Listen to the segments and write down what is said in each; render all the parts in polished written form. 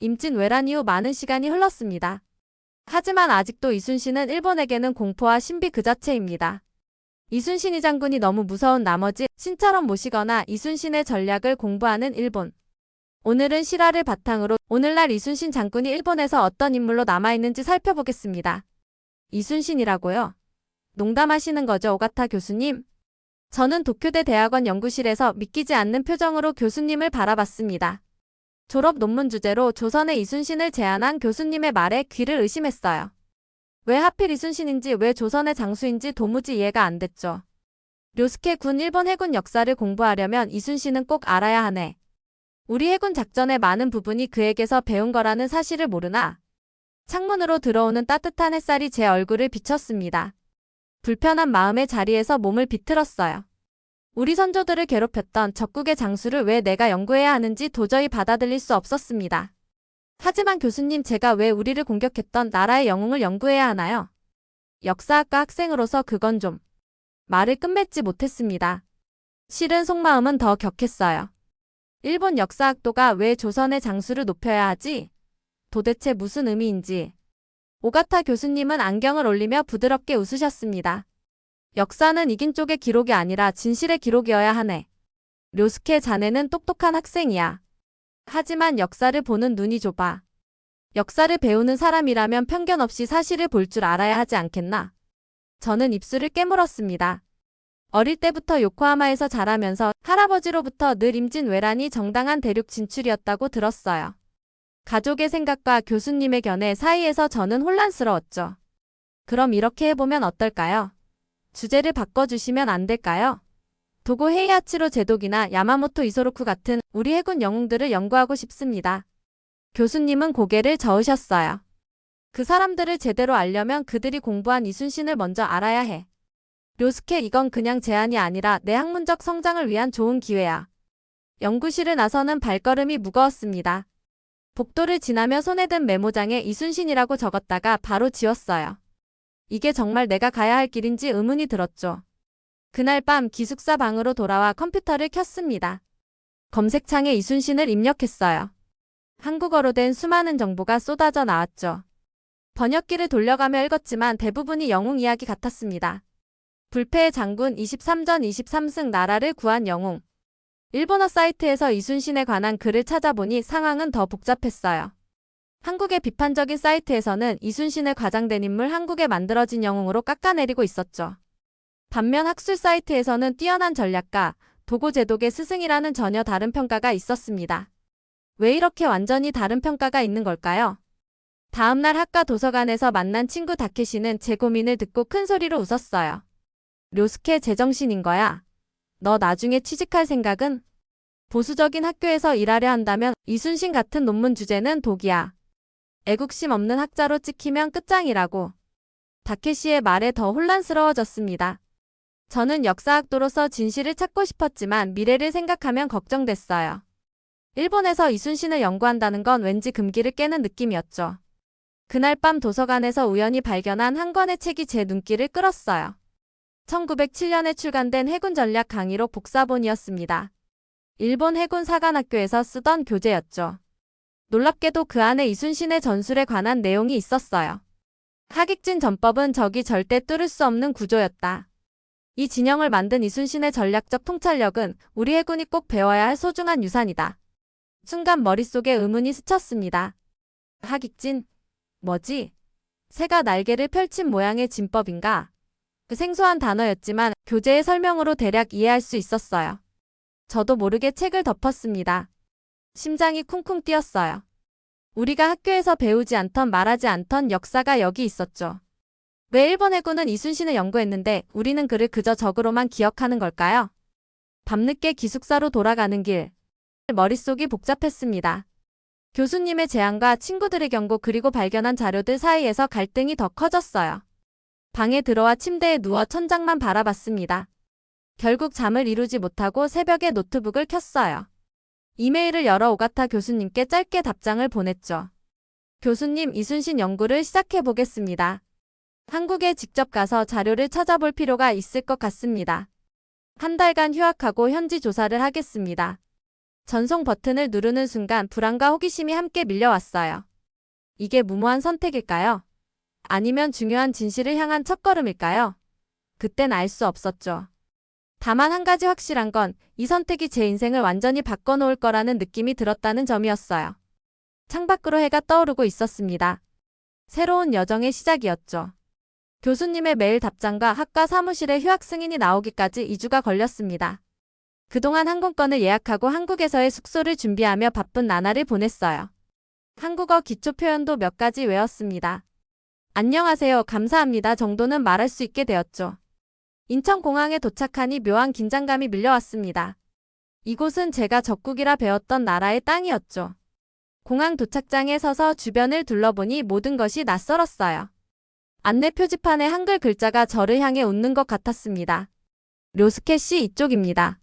임진 왜란 이후 많은 시간이 흘렀습니다. 하지만 아직도 이순신은 일본에게는 공포와 신비 그 자체입니다. 이순신 이 장군이 너무 무서운 나머지 신처럼 모시거나 이순신의 전략을 공부하는 일본. 오늘은 실화를 바탕으로 오늘날 이순신 장군이 일본에서 어떤 인물로 남아있는지 살펴보겠습니다. 이순신이라고요? 농담하시는 거죠, 오가타 교수님? 저는 도쿄대 대학원 연구실에서 믿기지 않는 표정으로 교수님을 바라봤습니다. 졸업 논문 주제로 조선의 이순신을 제안한 교수님의 말에 귀를 의심했어요. 왜 하필 이순신인지 왜 조선의 장수인지 도무지 이해가 안 됐죠. 료스케 군 일본 해군 역사를 공부하려면 이순신은 꼭 알아야 하네. 우리 해군 작전의 많은 부분이 그에게서 배운 거라는 사실을 모르나? 창문으로 들어오는 따뜻한 햇살이 제 얼굴을 비쳤습니다. 불편한 마음의 자리에서 몸을 비틀었어요. 우리 선조들을 괴롭혔던 적국의 장수를 왜 내가 연구해야 하는지 도저히 받아들일 수 없었습니다. 하지만 교수님, 제가 왜 우리를 공격했던 나라의 영웅을 연구해야 하나요? 역사학과 학생으로서 그건 좀... 말을 끝맺지 못했습니다. 실은 속마음은 더 격했어요. 일본 역사학도가 왜 조선의 장수를 높여야 하지? 도대체 무슨 의미인지. 오가타 교수님은 안경을 올리며 부드럽게 웃으셨습니다. 역사는 이긴 쪽의 기록이 아니라 진실의 기록이어야 하네. 료스케, 자네는 똑똑한 학생이야. 하지만 역사를 보는 눈이 좁아. 역사를 배우는 사람이라면 편견 없이 사실을 볼 줄 알아야 하지 않겠나? 저는 입술을 깨물었습니다. 어릴 때부터 요코하마에서 자라면서 할아버지로부터 늘 임진 왜란이 정당한 대륙 진출이었다고 들었어요. 가족의 생각과 교수님의 견해 사이에서 저는 혼란스러웠죠. 그럼 이렇게 해보면 어떨까요? 주제를 바꿔주시면 안 될까요? 도고 헤이아치로 제독이나 야마모토 이소로쿠 같은 우리 해군 영웅들을 연구하고 싶습니다. 교수님은 고개를 저으셨어요. 그 사람들을 제대로 알려면 그들이 공부한 이순신을 먼저 알아야 해. 료스케, 이건 그냥 제안이 아니라 내 학문적 성장을 위한 좋은 기회야. 연구실을 나서는 발걸음이 무거웠습니다. 복도를 지나며 손에 든 메모장에 이순신이라고 적었다가 바로 지웠어요. 이게 정말 내가 가야 할 길인지 의문이 들었죠. 그날 밤 기숙사 방으로 돌아와 컴퓨터를 켰습니다. 검색창에 이순신을 입력했어요. 한국어로 된 수많은 정보가 쏟아져 나왔죠. 번역기를 돌려가며 읽었지만 대부분이 영웅 이야기 같았습니다. 불패의 장군, 23전 23승, 나라를 구한 영웅. 일본어 사이트에서 이순신에 관한 글을 찾아보니 상황은 더 복잡했어요. 한국의 비판적인 사이트에서는 이순신을 과장된 인물, 한국에 만들어진 영웅으로 깎아내리고 있었죠. 반면 학술 사이트에서는 뛰어난 전략가, 도고 제독의 스승이라는 전혀 다른 평가가 있었습니다. 왜 이렇게 완전히 다른 평가가 있는 걸까요? 다음날 학과 도서관에서 만난 친구 다케시는 제 고민을 듣고 큰 소리로 웃었어요. 료스케, 제정신인 거야. 너 나중에 취직할 생각은? 보수적인 학교에서 일하려 한다면 이순신 같은 논문 주제는 독이야. 애국심 없는 학자로 찍히면 끝장이라고. 다케시의 말에 더 혼란스러워졌습니다. 저는 역사학도로서 진실을 찾고 싶었지만 미래를 생각하면 걱정됐어요. 일본에서 이순신을 연구한다는 건 왠지 금기를 깨는 느낌이었죠. 그날 밤 도서관에서 우연히 발견한 한 권의 책이 제 눈길을 끌었어요. 1907년에 출간된 해군 전략 강의록 복사본이었습니다. 일본 해군 사관학교에서 쓰던 교재였죠. 놀랍게도 그 안에 이순신의 전술에 관한 내용이 있었어요. 하객진 전법은 적이 절대 뚫을 수 없는 구조였다. 이 진영을 만든 이순신의 전략적 통찰력은 우리 해군이 꼭 배워야 할 소중한 유산이다. 순간 머릿속에 의문이 스쳤습니다. 하객진? 뭐지? 새가 날개를 펼친 모양의 진법인가? 그 생소한 단어였지만 교재의 설명으로 대략 이해할 수 있었어요. 저도 모르게 책을 덮었습니다. 심장이 쿵쿵 뛰었어요. 우리가 학교에서 배우지 않던 말하지 않던 역사가 여기 있었죠. 왜 일본 해군은 이순신을 연구했는데 우리는 그를 그저 적으로만 기억하는 걸까요? 밤늦게 기숙사로 돌아가는 길. 머릿속이 복잡했습니다. 교수님의 제안과 친구들의 경고 그리고 발견한 자료들 사이에서 갈등이 더 커졌어요. 방에 들어와 침대에 누워 천장만 바라봤습니다. 결국 잠을 이루지 못하고 새벽에 노트북을 켰어요. 이메일을 열어 오가타 교수님께 짧게 답장을 보냈죠. 교수님, 이순신 연구를 시작해보겠습니다. 한국에 직접 가서 자료를 찾아볼 필요가 있을 것 같습니다. 한 달간 휴학하고 현지 조사를 하겠습니다. 전송 버튼을 누르는 순간 불안과 호기심이 함께 밀려왔어요. 이게 무모한 선택일까요? 아니면 중요한 진실을 향한 첫걸음일까요? 그땐 알 수 없었죠. 다만 한 가지 확실한 건 이 선택이 제 인생을 완전히 바꿔놓을 거라는 느낌이 들었다는 점이었어요. 창밖으로 해가 떠오르고 있었습니다. 새로운 여정의 시작이었죠. 교수님의 메일 답장과 학과 사무실에 휴학 승인이 나오기까지 2주가 걸렸습니다. 그동안 항공권을 예약하고 한국에서의 숙소를 준비하며 바쁜 나날을 보냈어요. 한국어 기초 표현도 몇 가지 외웠습니다. 안녕하세요, 감사합니다 정도는 말할 수 있게 되었죠. 인천공항에 도착하니 묘한 긴장감이 밀려왔습니다. 이곳은 제가 적국이라 배웠던 나라의 땅이었죠. 공항 도착장에 서서 주변을 둘러보니 모든 것이 낯설었어요. 안내 표지판에 한글 글자가 저를 향해 웃는 것 같았습니다. 료스케씨 이쪽입니다.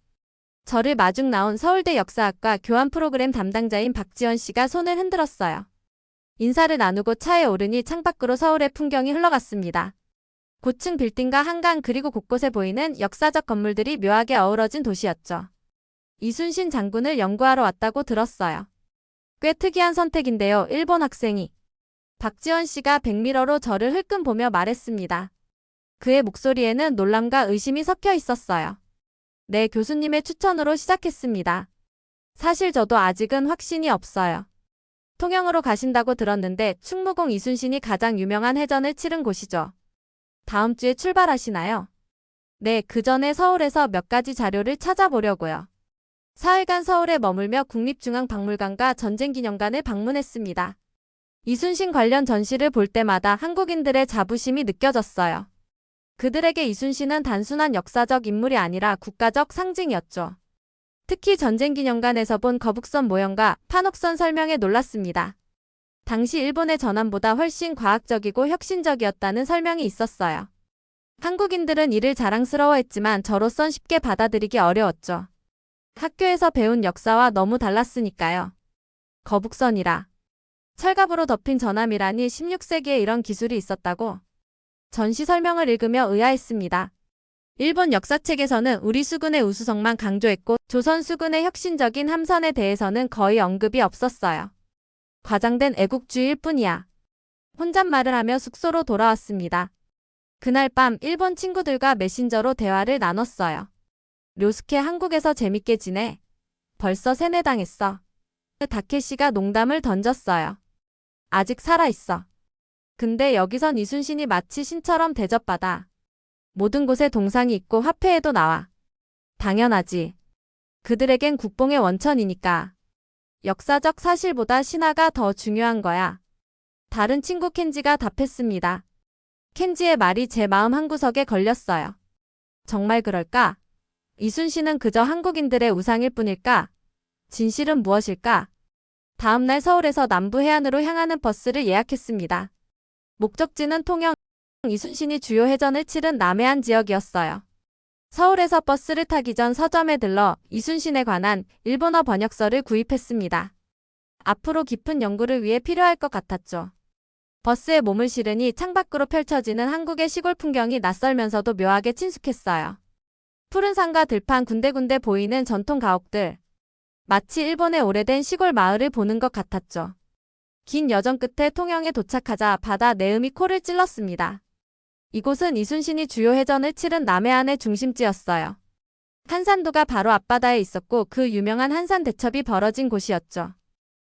저를 마중 나온 서울대 역사학과 교환 프로그램 담당자인 박지원 씨가 손을 흔들었어요. 인사를 나누고 차에 오르니 창밖으로 서울의 풍경이 흘러갔습니다. 고층 빌딩과 한강 그리고 곳곳에 보이는 역사적 건물들이 묘하게 어우러진 도시였죠. 이순신 장군을 연구하러 왔다고 들었어요. 꽤 특이한 선택인데요. 일본 학생이. 박지원 씨가 백미러로 저를 흘끔 보며 말했습니다. 그의 목소리에는 놀람과 의심이 섞여 있었어요. 네, 교수님의 추천으로 시작했습니다. 사실 저도 아직은 확신이 없어요. 통영으로 가신다고 들었는데 충무공 이순신이 가장 유명한 해전을 치른 곳이죠. 다음 주에 출발하시나요? 네, 그 전에 서울에서 몇 가지 자료를 찾아보려고요. 사흘간 서울에 머물며 국립중앙박물관과 전쟁기념관을 방문했습니다. 이순신 관련 전시를 볼 때마다 한국인들의 자부심이 느껴졌어요. 그들에게 이순신은 단순한 역사적 인물이 아니라 국가적 상징이었죠. 특히 전쟁기념관에서 본 거북선 모형과 판옥선 설명에 놀랐습니다. 당시 일본의 전함보다 훨씬 과학적이고 혁신적이었다는 설명이 있었어요. 한국인들은 이를 자랑스러워했지만 저로선 쉽게 받아들이기 어려웠죠. 학교에서 배운 역사와 너무 달랐으니까요. 거북선이라. 철갑으로 덮인 전함이라니 16세기에 이런 기술이 있었다고? 전시 설명을 읽으며 의아했습니다. 일본 역사책에서는 우리 수군의 우수성만 강조했고 조선 수군의 혁신적인 함선에 대해서는 거의 언급이 없었어요. 과장된 애국주의일 뿐이야. 혼잣말을 하며 숙소로 돌아왔습니다. 그날 밤 일본 친구들과 메신저로 대화를 나눴어요. 료스케 한국에서 재밌게 지내? 벌써 세뇌당했어. 다케시가 농담을 던졌어요. 아직 살아있어. 근데 여기선 이순신이 마치 신처럼 대접받아. 모든 곳에 동상이 있고 화폐에도 나와. 당연하지. 그들에겐 국뽕의 원천이니까. 역사적 사실보다 신화가 더 중요한 거야. 다른 친구 켄지가 답했습니다. 켄지의 말이 제 마음 한구석에 걸렸어요. 정말 그럴까? 이순신은 그저 한국인들의 우상일 뿐일까? 진실은 무엇일까? 다음날 서울에서 남부 해안으로 향하는 버스를 예약했습니다. 목적지는 통영. 이순신이 주요 해전을 치른 남해안 지역이었어요. 서울에서 버스를 타기 전 서점에 들러 이순신에 관한 일본어 번역서를 구입했습니다. 앞으로 깊은 연구를 위해 필요할 것 같았죠. 버스에 몸을 실으니 창밖으로 펼쳐지는 한국의 시골 풍경이 낯설면서도 묘하게 친숙했어요. 푸른 산과 들판 군데군데 보이는 전통 가옥들. 마치 일본의 오래된 시골 마을을 보는 것 같았죠. 긴 여정 끝에 통영에 도착하자 바다 내음이 코를 찔렀습니다. 이곳은 이순신이 주요 해전을 치른 남해안의 중심지였어요. 한산도가 바로 앞바다에 있었고 그 유명한 한산 대첩이 벌어진 곳이었죠.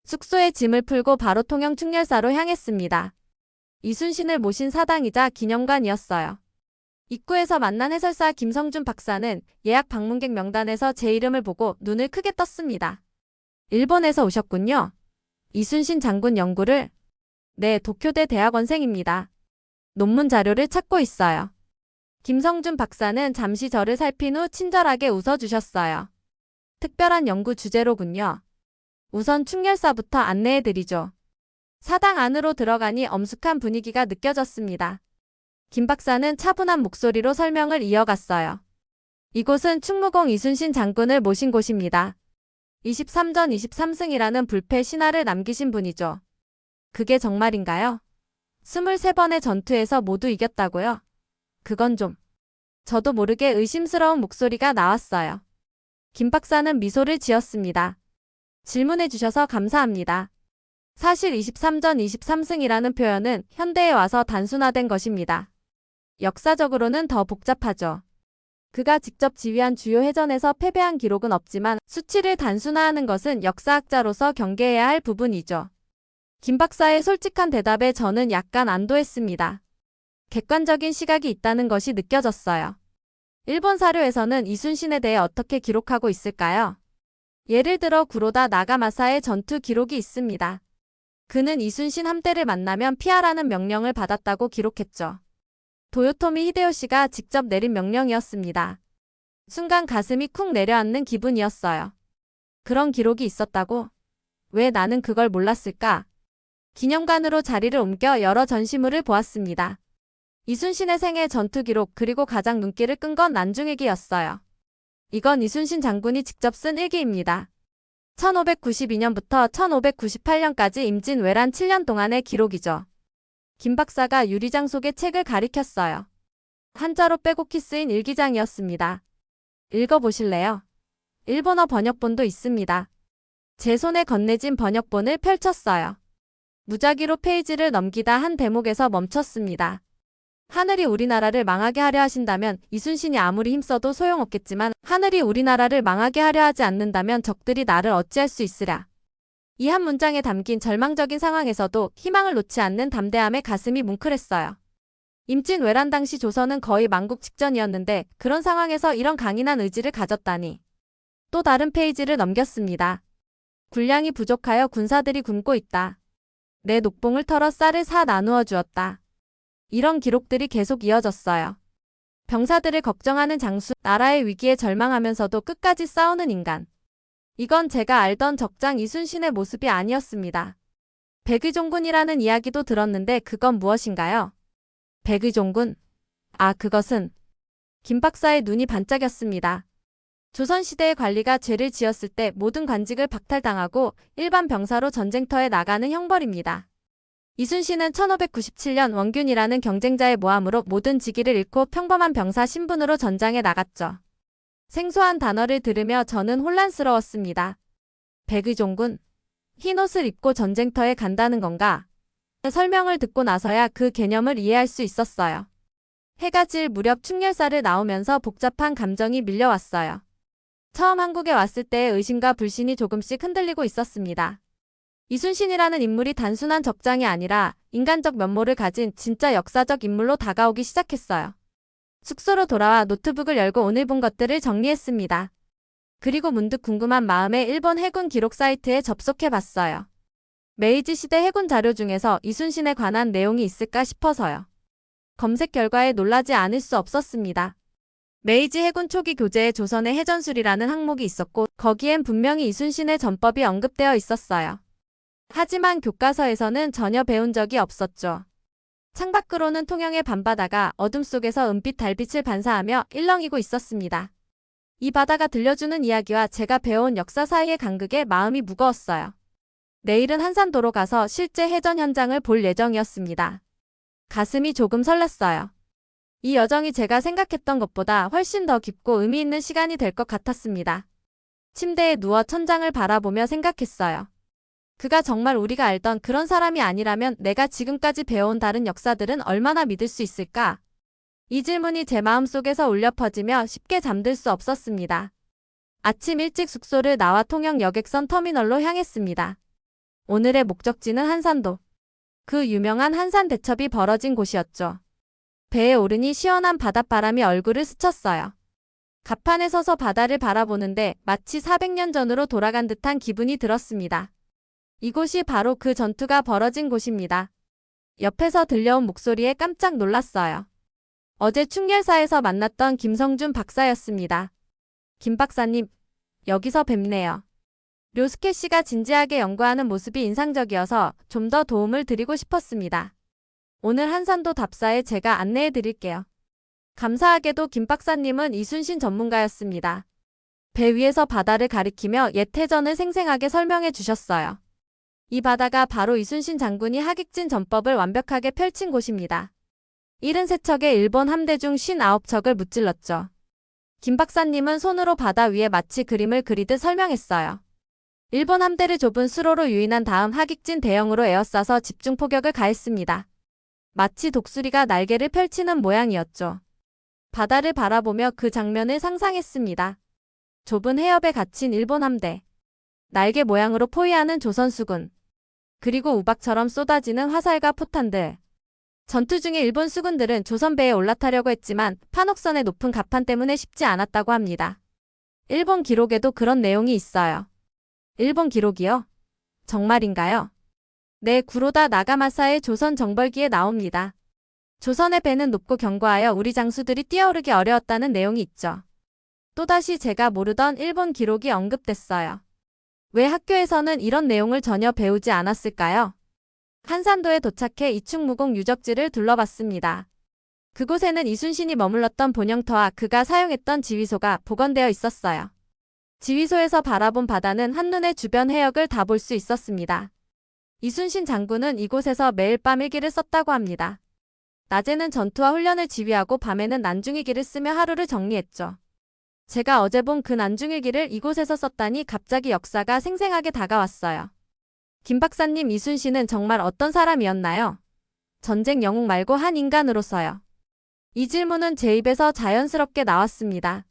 숙소에 짐을 풀고 바로 통영 충렬사로 향했습니다. 이순신을 모신 사당이자 기념관이었어요. 입구에서 만난 해설사 김성준 박사는 예약 방문객 명단에서 제 이름을 보고 눈을 크게 떴습니다. 일본에서 오셨군요. 이순신 장군 연구를? 네, 도쿄대 대학원생입니다. 논문 자료를 찾고 있어요. 김성준 박사는 잠시 저를 살핀 후 친절하게 웃어주셨어요. 특별한 연구 주제로군요. 우선 충렬사부터 안내해드리죠. 사당 안으로 들어가니 엄숙한 분위기가 느껴졌습니다. 김 박사는 차분한 목소리로 설명을 이어갔어요. 이곳은 충무공 이순신 장군을 모신 곳입니다. 23전 23승이라는 불패 신화를 남기신 분이죠. 그게 정말인가요? 23번의 전투에서 모두 이겼다고요? 그건 좀. 저도 모르게 의심스러운 목소리가 나왔어요. 김 박사는 미소를 지었습니다. 질문해 주셔서 감사합니다. 사실 23전 23승이라는 표현은 현대에 와서 단순화된 것입니다. 역사적으로는 더 복잡하죠. 그가 직접 지휘한 주요 해전에서 패배한 기록은 없지만 수치를 단순화하는 것은 역사학자로서 경계해야 할 부분이죠. 김 박사의 솔직한 대답에 저는 약간 안도했습니다. 객관적인 시각이 있다는 것이 느껴졌어요. 일본 사료에서는 이순신에 대해 어떻게 기록하고 있을까요? 예를 들어 구로다 나가마사의 전투 기록이 있습니다. 그는 이순신 함대를 만나면 피하라는 명령을 받았다고 기록했죠. 도요토미 히데요시가 직접 내린 명령이었습니다. 순간 가슴이 쿵 내려앉는 기분이었어요. 그런 기록이 있었다고? 왜 나는 그걸 몰랐을까? 기념관으로 자리를 옮겨 여러 전시물을 보았습니다. 이순신의 생애 전투 기록 그리고 가장 눈길을 끈 건 난중일기였어요. 이건 이순신 장군이 직접 쓴 일기입니다. 1592년부터 1598년까지 임진 외란 7년 동안의 기록이죠. 김 박사가 유리장 속의 책을 가리켰어요. 한자로 빼곡히 쓰인 일기장이었습니다. 읽어보실래요? 일본어 번역본도 있습니다. 제 손에 건네진 번역본을 펼쳤어요. 무작위로 페이지를 넘기다 한 대목에서 멈췄습니다. 하늘이 우리나라를 망하게 하려 하신다면 이순신이 아무리 힘써도 소용없겠지만 하늘이 우리나라를 망하게 하려 하지 않는다면 적들이 나를 어찌할 수 있으랴. 이 한 문장에 담긴 절망적인 상황에서도 희망을 놓지 않는 담대함에 가슴이 뭉클했어요. 임진 외란 당시 조선은 거의 망국 직전이었는데 그런 상황에서 이런 강인한 의지를 가졌다니. 또 다른 페이지를 넘겼습니다. 군량이 부족하여 군사들이 굶고 있다. 내 녹봉을 털어 쌀을 사 나누어 주었다. 이런 기록들이 계속 이어졌어요. 병사들을 걱정하는 장수, 나라의 위기에 절망하면서도 끝까지 싸우는 인간. 이건 제가 알던 적장 이순신의 모습이 아니었습니다. 백의종군이라는 이야기도 들었는데 그건 무엇인가요? 백의종군? 아, 그것은... 김 박사의 눈이 반짝였습니다. 조선시대의 관리가 죄를 지었을 때 모든 관직을 박탈당하고 일반 병사로 전쟁터에 나가는 형벌입니다. 이순신은 1597년 원균이라는 경쟁자의 모함으로 모든 직위를 잃고 평범한 병사 신분으로 전장에 나갔죠. 생소한 단어를 들으며 저는 혼란스러웠습니다. 백의종군? 흰옷을 입고 전쟁터에 간다는 건가? 설명을 듣고 나서야 그 개념을 이해할 수 있었어요. 해가 질 무렵 충렬사를 나오면서 복잡한 감정이 밀려왔어요. 처음 한국에 왔을 때의 의심과 불신이 조금씩 흔들리고 있었습니다. 이순신이라는 인물이 단순한 적장이 아니라 인간적 면모를 가진 진짜 역사적 인물로 다가오기 시작했어요. 숙소로 돌아와 노트북을 열고 오늘 본 것들을 정리했습니다. 그리고 문득 궁금한 마음에 일본 해군 기록 사이트에 접속해봤어요. 메이지 시대 해군 자료 중에서 이순신에 관한 내용이 있을까 싶어서요. 검색 결과에 놀라지 않을 수 없었습니다. 메이지 해군 초기 교재에 조선의 해전술이라는 항목이 있었고 거기엔 분명히 이순신의 전법이 언급되어 있었어요. 하지만 교과서에서는 전혀 배운 적이 없었죠. 창밖으로는 통영의 밤바다가 어둠 속에서 은빛 달빛을 반사하며 일렁이고 있었습니다. 이 바다가 들려주는 이야기와 제가 배워온 역사 사이의 간극에 마음이 무거웠어요. 내일은 한산도로 가서 실제 해전 현장을 볼 예정이었습니다. 가슴이 조금 설렜어요. 이 여정이 제가 생각했던 것보다 훨씬 더 깊고 의미 있는 시간이 될 것 같았습니다. 침대에 누워 천장을 바라보며 생각했어요. 그가 정말 우리가 알던 그런 사람이 아니라면 내가 지금까지 배워온 다른 역사들은 얼마나 믿을 수 있을까? 이 질문이 제 마음속에서 울려 퍼지며 쉽게 잠들 수 없었습니다. 아침 일찍 숙소를 나와 통영 여객선 터미널로 향했습니다. 오늘의 목적지는 한산도. 그 유명한 한산 대첩이 벌어진 곳이었죠. 배에 오르니 시원한 바닷바람이 얼굴을 스쳤어요. 갑판에 서서 바다를 바라보는데 마치 400년 전으로 돌아간 듯한 기분이 들었습니다. 이곳이 바로 그 전투가 벌어진 곳입니다. 옆에서 들려온 목소리에 깜짝 놀랐어요. 어제 충렬사에서 만났던 김성준 박사였습니다. 김 박사님, 여기서 뵙네요. 료스케 씨가 진지하게 연구하는 모습이 인상적이어서 좀 더 도움을 드리고 싶었습니다. 오늘 한산도 답사에 제가 안내해 드릴게요. 감사하게도 김 박사님은 이순신 전문가였습니다. 배 위에서 바다를 가리키며 옛 해전을 생생하게 설명해 주셨어요. 이 바다가 바로 이순신 장군이 하객진 전법을 완벽하게 펼친 곳입니다. 73척의 일본 함대 중 59척을 무찔렀죠. 김 박사님은 손으로 바다 위에 마치 그림을 그리듯 설명했어요. 일본 함대를 좁은 수로로 유인한 다음 하객진 대형으로 에워싸서 집중 포격을 가했습니다. 마치 독수리가 날개를 펼치는 모양이었죠. 바다를 바라보며 그 장면을 상상했습니다. 좁은 해협에 갇힌 일본 함대. 날개 모양으로 포위하는 조선 수군. 그리고 우박처럼 쏟아지는 화살과 포탄들. 전투 중에 일본 수군들은 조선 배에 올라타려고 했지만 판옥선의 높은 갑판 때문에 쉽지 않았다고 합니다. 일본 기록에도 그런 내용이 있어요. 일본 기록이요? 정말인가요? 네, 구로다 나가마사의 조선 정벌기에 나옵니다. 조선의 배는 높고 견고하여 우리 장수들이 뛰어오르기 어려웠다는 내용이 있죠. 또다시 제가 모르던 일본 기록이 언급됐어요. 왜 학교에서는 이런 내용을 전혀 배우지 않았을까요? 한산도에 도착해 이충무공 유적지를 둘러봤습니다. 그곳에는 이순신이 머물렀던 본영터와 그가 사용했던 지휘소가 복원되어 있었어요. 지휘소에서 바라본 바다는 한눈에 주변 해역을 다 볼 수 있었습니다. 이순신 장군은 이곳에서 매일 밤 일기를 썼다고 합니다. 낮에는 전투와 훈련을 지휘하고 밤에는 난중일기를 쓰며 하루를 정리했죠. 제가 어제 본 그 난중일기를 이곳에서 썼다니 갑자기 역사가 생생하게 다가왔어요. 김 박사님, 이순신은 정말 어떤 사람이었나요? 전쟁 영웅 말고 한 인간으로서요. 이 질문은 제 입에서 자연스럽게 나왔습니다.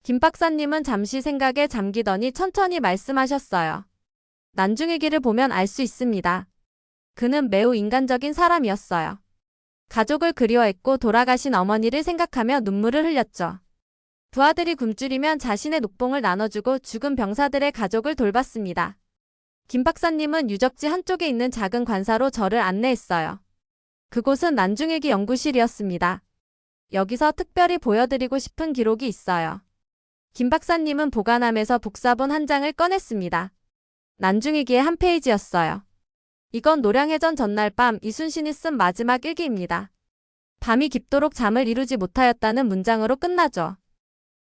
김 박사님은 잠시 생각에 잠기더니 천천히 말씀하셨어요. 난중일기를 보면 알 수 있습니다. 그는 매우 인간적인 사람이었어요. 가족을 그리워했고 돌아가신 어머니를 생각하며 눈물을 흘렸죠. 부하들이 굶주리면 자신의 녹봉을 나눠주고 죽은 병사들의 가족을 돌봤습니다. 김 박사님은 유적지 한쪽에 있는 작은 관사로 저를 안내했어요. 그곳은 난중일기 연구실이었습니다. 여기서 특별히 보여드리고 싶은 기록이 있어요. 김 박사님은 보관함에서 복사본 한 장을 꺼냈습니다. 난중일기의 한 페이지였어요. 이건 노량해전 전날 밤 이순신이 쓴 마지막 일기입니다. 밤이 깊도록 잠을 이루지 못하였다는 문장으로 끝나죠.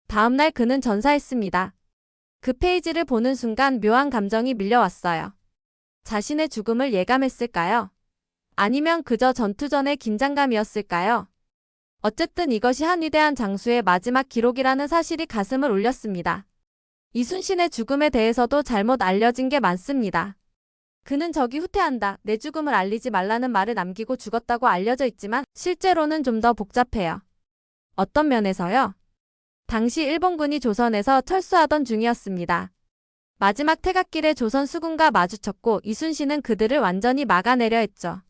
다음날 그는 전사했습니다. 그 페이지를 보는 순간 묘한 감정이 밀려왔어요. 자신의 죽음을 예감했을까요? 아니면 그저 전투 전의 긴장감이었을까요? 어쨌든 이것이 한 위대한 장수의 마지막 기록이라는 사실이 가슴을 울렸습니다. 이순신의 죽음에 대해서도 잘못 알려진 게 많습니다. 그는 저기 후퇴한다, 내 죽음을 알리지 말라는 말을 남기고 죽었다고 알려져 있지만 실제로는 좀 더 복잡해요. 어떤 면에서요? 당시 일본군이 조선에서 철수하던 중이었습니다. 마지막 퇴각길에 조선 수군과 마주쳤고 이순신은 그들을 완전히 막아내려 했죠.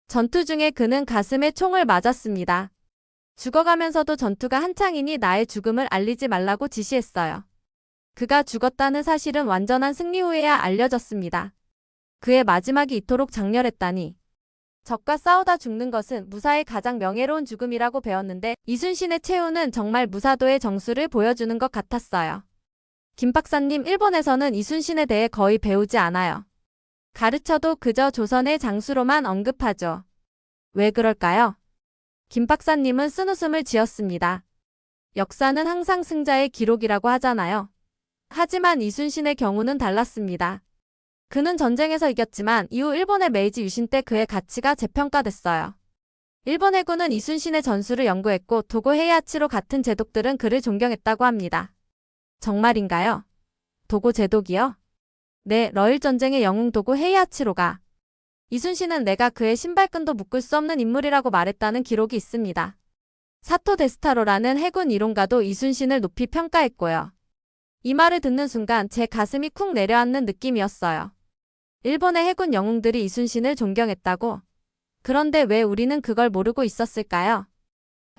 전투 중에 그는 가슴에 총을 맞았습니다. 죽어가면서도 전투가 한창이니 나의 죽음을 알리지 말라고 지시했어요. 그가 죽었다는 사실은 완전한 승리 후에야 알려졌습니다. 그의 마지막이 이토록 장렬했다니. 적과 싸우다 죽는 것은 무사의 가장 명예로운 죽음이라고 배웠는데 이순신의 최후는 정말 무사도의 정수를 보여주는 것 같았어요. 김 박사님, 일본에서는 이순신에 대해 거의 배우지 않아요. 가르쳐도 그저 조선의 장수로만 언급하죠. 왜 그럴까요? 김 박사님은 쓴웃음을 지었습니다. 역사는 항상 승자의 기록이라고 하잖아요. 하지만 이순신의 경우는 달랐습니다. 그는 전쟁에서 이겼지만 이후 일본의 메이지 유신 때 그의 가치가 재평가됐어요. 일본 해군은 이순신의 전술을 연구했고 도고 헤이아치로 같은 제독들은 그를 존경했다고 합니다. 정말인가요? 도고 제독이요? 네, 러일 전쟁의 영웅 도고 헤이아치로가. 이순신은 내가 그의 신발끈도 묶을 수 없는 인물이라고 말했다는 기록이 있습니다. 사토 데스타로라는 해군 이론가도 이순신을 높이 평가했고요. 이 말을 듣는 순간 제 가슴이 쿵 내려앉는 느낌이었어요. 일본의 해군 영웅들이 이순신을 존경했다고? 그런데 왜 우리는 그걸 모르고 있었을까요?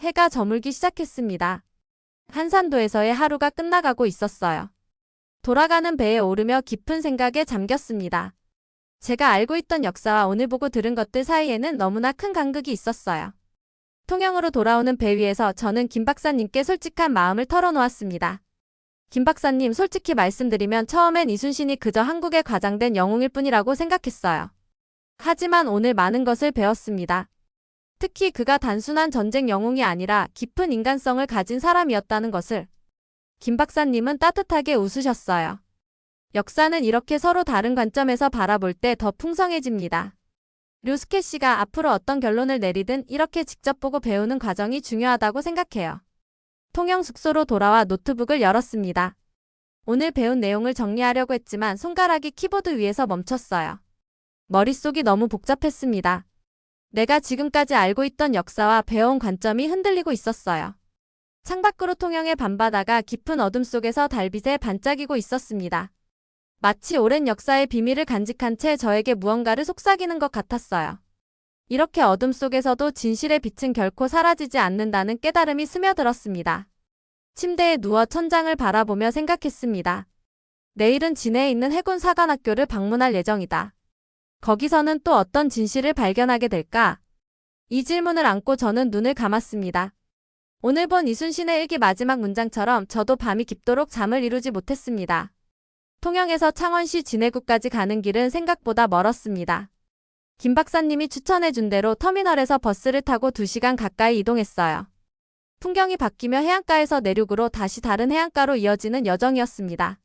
해가 저물기 시작했습니다. 한산도에서의 하루가 끝나가고 있었어요. 돌아가는 배에 오르며 깊은 생각에 잠겼습니다. 제가 알고 있던 역사와 오늘 보고 들은 것들 사이에는 너무나 큰 간극이 있었어요. 통영으로 돌아오는 배 위에서 저는 김 박사님께 솔직한 마음을 털어놓았습니다. 김 박사님, 솔직히 말씀드리면 처음엔 이순신이 그저 한국의 과장된 영웅일 뿐이라고 생각했어요. 하지만 오늘 많은 것을 배웠습니다. 특히 그가 단순한 전쟁 영웅이 아니라 깊은 인간성을 가진 사람이었다는 것을. 김 박사님은 따뜻하게 웃으셨어요. 역사는 이렇게 서로 다른 관점에서 바라볼 때 더 풍성해집니다. 류스케 씨가 앞으로 어떤 결론을 내리든 이렇게 직접 보고 배우는 과정이 중요하다고 생각해요. 통영 숙소로 돌아와 노트북을 열었습니다. 오늘 배운 내용을 정리하려고 했지만 손가락이 키보드 위에서 멈췄어요. 머릿속이 너무 복잡했습니다. 내가 지금까지 알고 있던 역사와 배워온 관점이 흔들리고 있었어요. 창밖으로 통영의 밤바다가 깊은 어둠 속에서 달빛에 반짝이고 있었습니다. 마치 오랜 역사의 비밀을 간직한 채 저에게 무언가를 속삭이는 것 같았어요. 이렇게 어둠 속에서도 진실의 빛은 결코 사라지지 않는다는 깨달음이 스며들었습니다. 침대에 누워 천장을 바라보며 생각했습니다. 내일은 진해에 있는 해군 사관학교를 방문할 예정이다. 거기서는 또 어떤 진실을 발견하게 될까? 이 질문을 안고 저는 눈을 감았습니다. 오늘 본 이순신의 일기 마지막 문장처럼 저도 밤이 깊도록 잠을 이루지 못했습니다. 통영에서 창원시 진해구까지 가는 길은 생각보다 멀었습니다. 김 박사님이 추천해준 대로 터미널에서 버스를 타고 2시간 가까이 이동했어요. 풍경이 바뀌며 해안가에서 내륙으로 다시 다른 해안가로 이어지는 여정이었습니다.